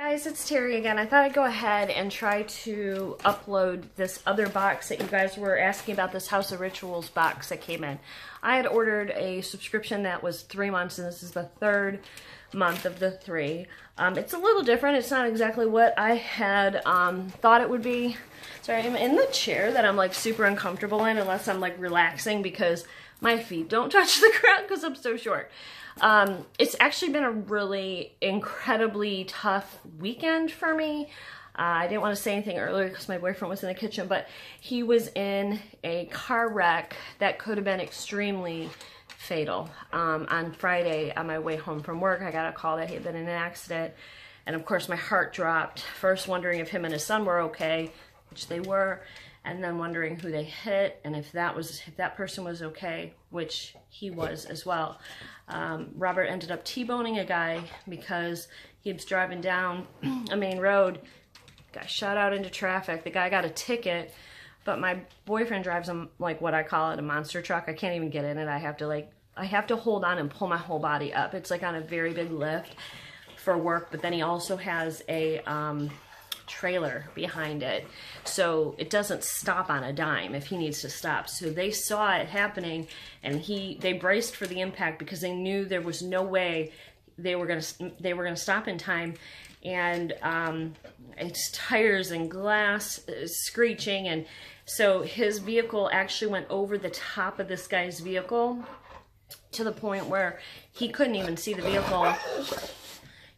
Guys, it's Terry again. I thought I'd go ahead and try to upload this other box that you guys were asking about, this House of Rituals box that came in. I had ordered a subscription that was 3 months, and this is the third month of the 3. It's a little different. It's not exactly what I had thought it would be. Sorry, I'm in the chair that I'm like super uncomfortable in unless I'm like relaxing because my feet don't touch the ground because I'm so short. It's actually been a really incredibly tough weekend for me. I didn't want to say anything earlier because my boyfriend was in the kitchen, but he was in a car wreck that could have been extremely fatal. On Friday, on my way home from work, I got a call that he had been in an accident, and of course my heart dropped, first wondering if him and his son were okay, which they were, and then wondering who they hit and if that person was okay, which he was as well. Robert ended up T-boning a guy because he was driving down a main road, got shot out into traffic. The guy got a ticket, but my boyfriend drives like what I call it, a monster truck. I can't even get in it. I have to hold on and pull my whole body up. It's like on a very big lift for work, but then he also has a trailer behind it, so it doesn't stop on a dime if he needs to stop. So they saw it happening, and they braced for the impact because they knew there was no way they were gonna stop in time. And it's tires and glass screeching, and so his vehicle actually went over the top of this guy's vehicle to the point where he couldn't even see the vehicle.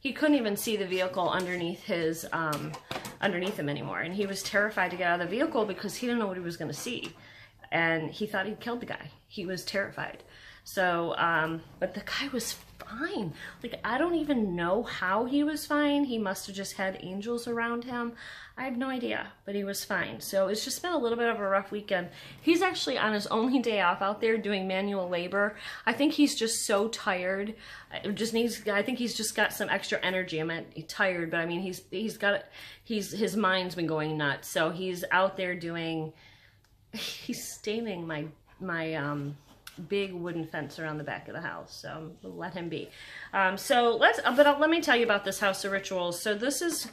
He couldn't even see the vehicle underneath him anymore, and he was terrified to get out of the vehicle because he didn't know what he was going to see, and he thought he'd killed the guy. He was terrified. So, but the guy was fine. Like, I don't even know how he was fine. He must have just had angels around him. I have no idea, but he was fine. So it's just been a little bit of a rough weekend. He's actually on his only day off out there doing manual labor. I think he's just so tired. I think he's just got some extra energy. I meant he's tired, but I mean, his mind's been going nuts. So he's out there he's staining my big wooden fence around the back of the house, so we'll let him be. Let me tell you about this House of Rituals. So this is,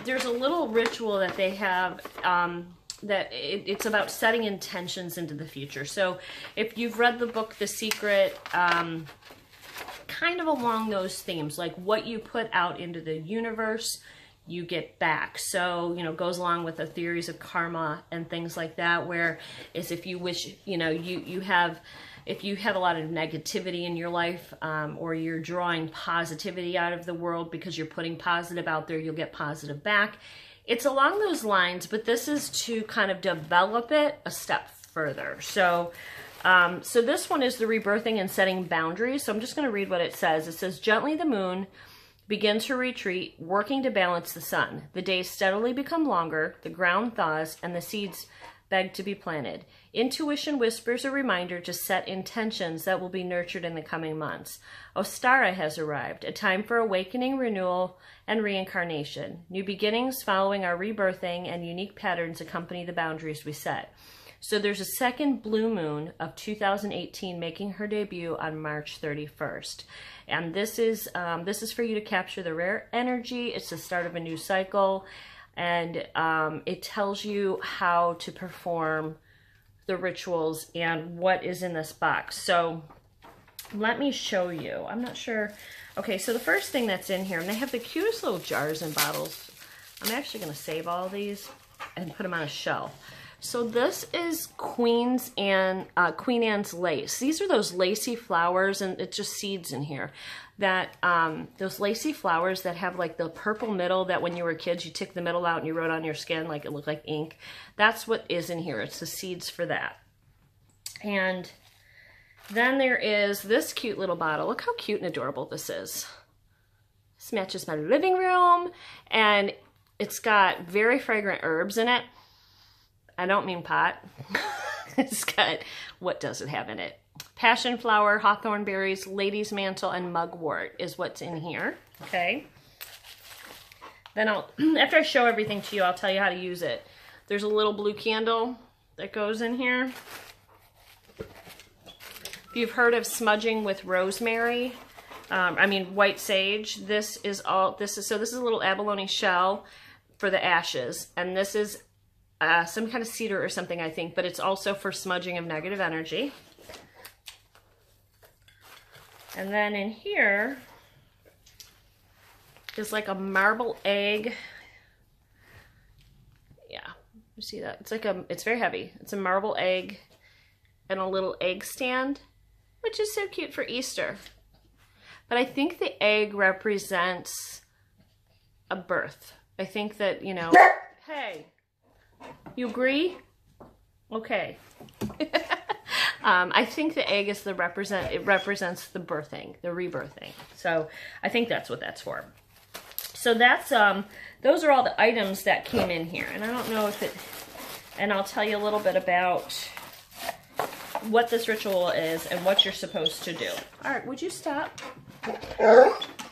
there's a little ritual that they have, it's about setting intentions into the future. So if you've read the book The Secret, kind of along those themes, like what you put out into the universe, you get back. So, goes along with the theories of karma and things like that, where is if you wish, if you have a lot of negativity in your life, or you're drawing positivity out of the world because you're putting positive out there, you'll get positive back. It's along those lines, but this is to kind of develop it a step further. So, so this one is the rebirthing and setting boundaries. So I'm just going to read what it says. It says, gently the moon begins her retreat, working to balance the sun. The days steadily become longer, the ground thaws, and the seeds beg to be planted. Intuition whispers a reminder to set intentions that will be nurtured in the coming months. Ostara has arrived, a time for awakening, renewal, and reincarnation. New beginnings following our rebirthing and unique patterns accompany the boundaries we set. So there's a second blue moon of 2018 making her debut on March 31st. And this is for you to capture the rare energy. It's the start of a new cycle. And it tells you how to perform the rituals and what is in this box. So let me show you. I'm not sure. Okay, so the first thing that's in here, and they have the cutest little jars and bottles. I'm actually going to save all these and put them on a shelf. So this is Queen Anne's lace. These are those lacy flowers, and it's just seeds in here. That those lacy flowers that have like the purple middle that when you were kids, you took the middle out and you wrote on your skin like it looked like ink. That's what is in here. It's the seeds for that. And then there is this cute little bottle. Look how cute and adorable this is. This matches my living room, and it's got very fragrant herbs in it. I don't mean pot. It's got, what does it have in it? Passion flower, hawthorn berries, lady's mantle, and mugwort is what's in here. Okay. Then after I show everything to you, I'll tell you how to use it. There's a little blue candle that goes in here. If you've heard of smudging with rosemary, white sage. This is a little abalone shell for the ashes, and this is some kind of cedar or something, I think, but it's also for smudging of negative energy. And then in here is like a marble egg. Yeah, you see that? It's very heavy. It's a marble egg and a little egg stand, which is so cute for Easter. But I think the egg represents a birth. I think that, you know, hey, you agree? Okay. I think the egg is it represents the birthing, the rebirthing. So I think that's what that's for. So that's, those are all the items that came in here. And I don't know and I'll tell you a little bit about what this ritual is and what you're supposed to do. All right, would you stop?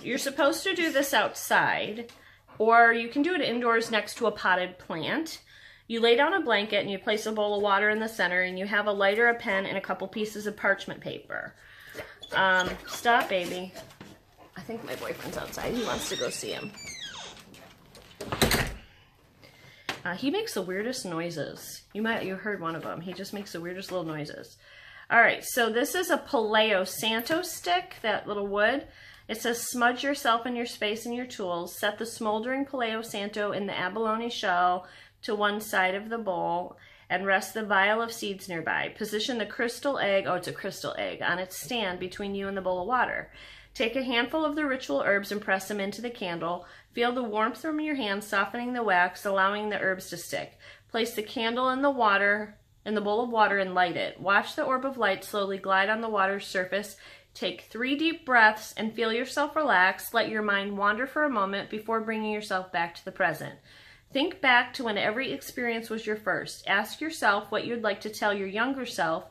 You're supposed to do this outside, or you can do it indoors next to a potted plant. You lay down a blanket and you place a bowl of water in the center, and you have a lighter, a pen, and a couple pieces of parchment paper. Stop, baby. I think my boyfriend's outside. He wants to go see him. He makes the weirdest noises. You heard one of them. He just makes the weirdest little noises. All right, so this is a Palo Santo stick, that little wood. It says, smudge yourself and your space and your tools. Set the smoldering Palo Santo in the abalone shell to one side of the bowl and rest the vial of seeds nearby. Position the crystal egg, oh, it's a crystal egg, on its stand between you and the bowl of water. Take a handful of the ritual herbs and press them into the candle. Feel the warmth from your hands softening the wax, allowing the herbs to stick. Place the candle in the bowl of water, and light it. Watch the orb of light slowly glide on the water's surface. Take 3 deep breaths and feel yourself relax. Let your mind wander for a moment before bringing yourself back to the present. Think back to when every experience was your first. Ask yourself what you'd like to tell your younger self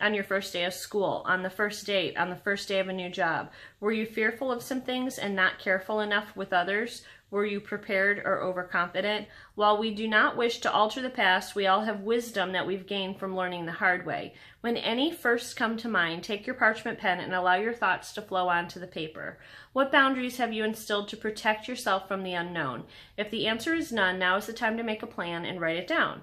on your first day of school, on the first date, on the first day of a new job. Were you fearful of some things and not careful enough with others? Were you prepared or overconfident? While we do not wish to alter the past, we all have wisdom that we've gained from learning the hard way. When any firsts come to mind, take your parchment pen and allow your thoughts to flow onto the paper. What boundaries have you instilled to protect yourself from the unknown? If the answer is none, now is the time to make a plan and write it down.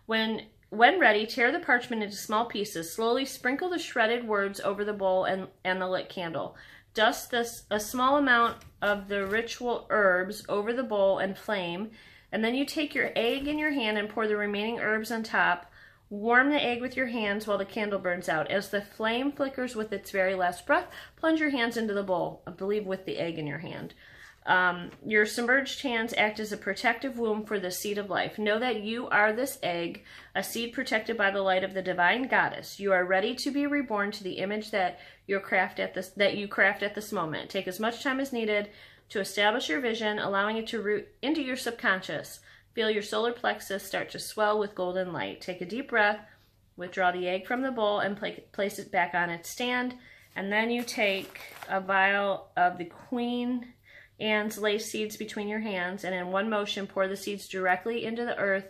When ready, tear the parchment into small pieces. Slowly sprinkle the shredded words over the bowl and the lit candle. Dust a small amount of the ritual herbs over the bowl and flame, and then you take your egg in your hand and pour the remaining herbs on top. Warm the egg with your hands while the candle burns out. As the flame flickers with its very last breath, plunge your hands into the bowl, I believe with the egg in your hand. Your submerged hands act as a protective womb for the seed of life. Know that you are this egg, a seed protected by the light of the divine goddess. You are ready to be reborn to the image that you craft at this moment. Take as much time as needed to establish your vision, allowing it to root into your subconscious. Feel your solar plexus start to swell with golden light. Take a deep breath, withdraw the egg from the bowl, and place it back on its stand. And then you take a vial of the Queen Anne's lace seeds between your hands, and in one motion pour the seeds directly into the earth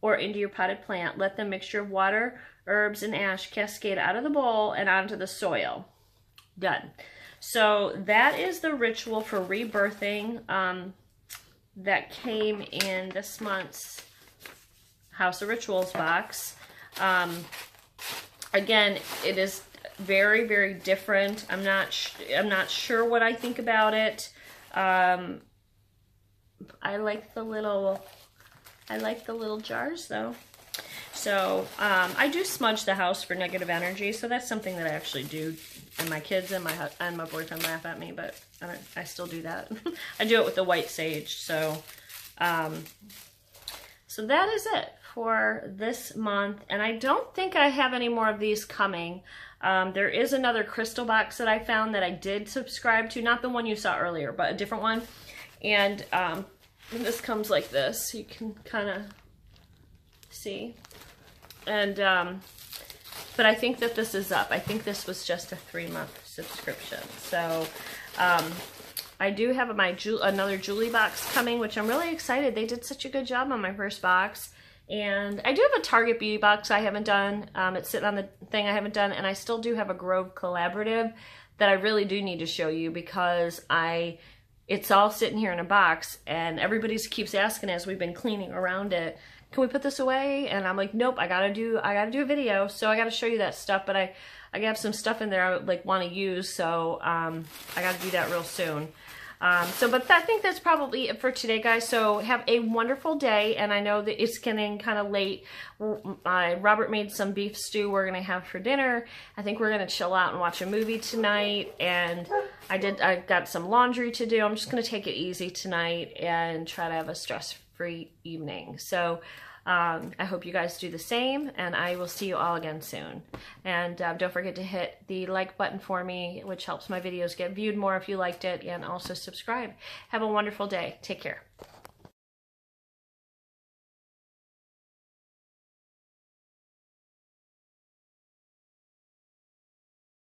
or into your potted plant. Let the mixture of water, herbs, and ash cascade out of the bowl and onto the soil. Done. So that is the ritual for rebirthing that came in this month's House of Rituals box. Again, it is very, very different. I'm not sure what I think about it. I like the little jars though. So I do smudge the house for negative energy, so that's something that I actually do, and my kids and my boyfriend laugh at me, but I still do that. I do it with the white sage. So so that is it for this month, and I don't think I have any more of these coming. There is another crystal box that I found that I did subscribe to, not the one you saw earlier, but a different one. And this comes like this. You can kind of see. And but I think that this is up. I think this was just a 3-month subscription. So I do have another Julie box coming, which I'm really excited. They did such a good job on my first box. And I do have a Target beauty box I haven't done. It's sitting on the thing I haven't done. And I still do have a Grove Collaborative that I really do need to show you, because it's all sitting here in a box, and everybody keeps asking as we've been cleaning around it, can we put this away? And I'm like, nope, I gotta do a video, so I gotta show you that stuff. But I have some stuff in there I would want to use, so I gotta do that real soon. But I think that's probably it for today, guys. So have a wonderful day, and I know that it's getting kind of late. Robert made some beef stew we're gonna have for dinner. I think we're gonna chill out and watch a movie tonight, and I've got some laundry to do. I'm just gonna take it easy tonight and try to have a stress-free evening. So I hope you guys do the same, and I will see you all again soon. And don't forget to hit the like button for me, which helps my videos get viewed more if you liked it, and also subscribe. Have a wonderful day. Take care.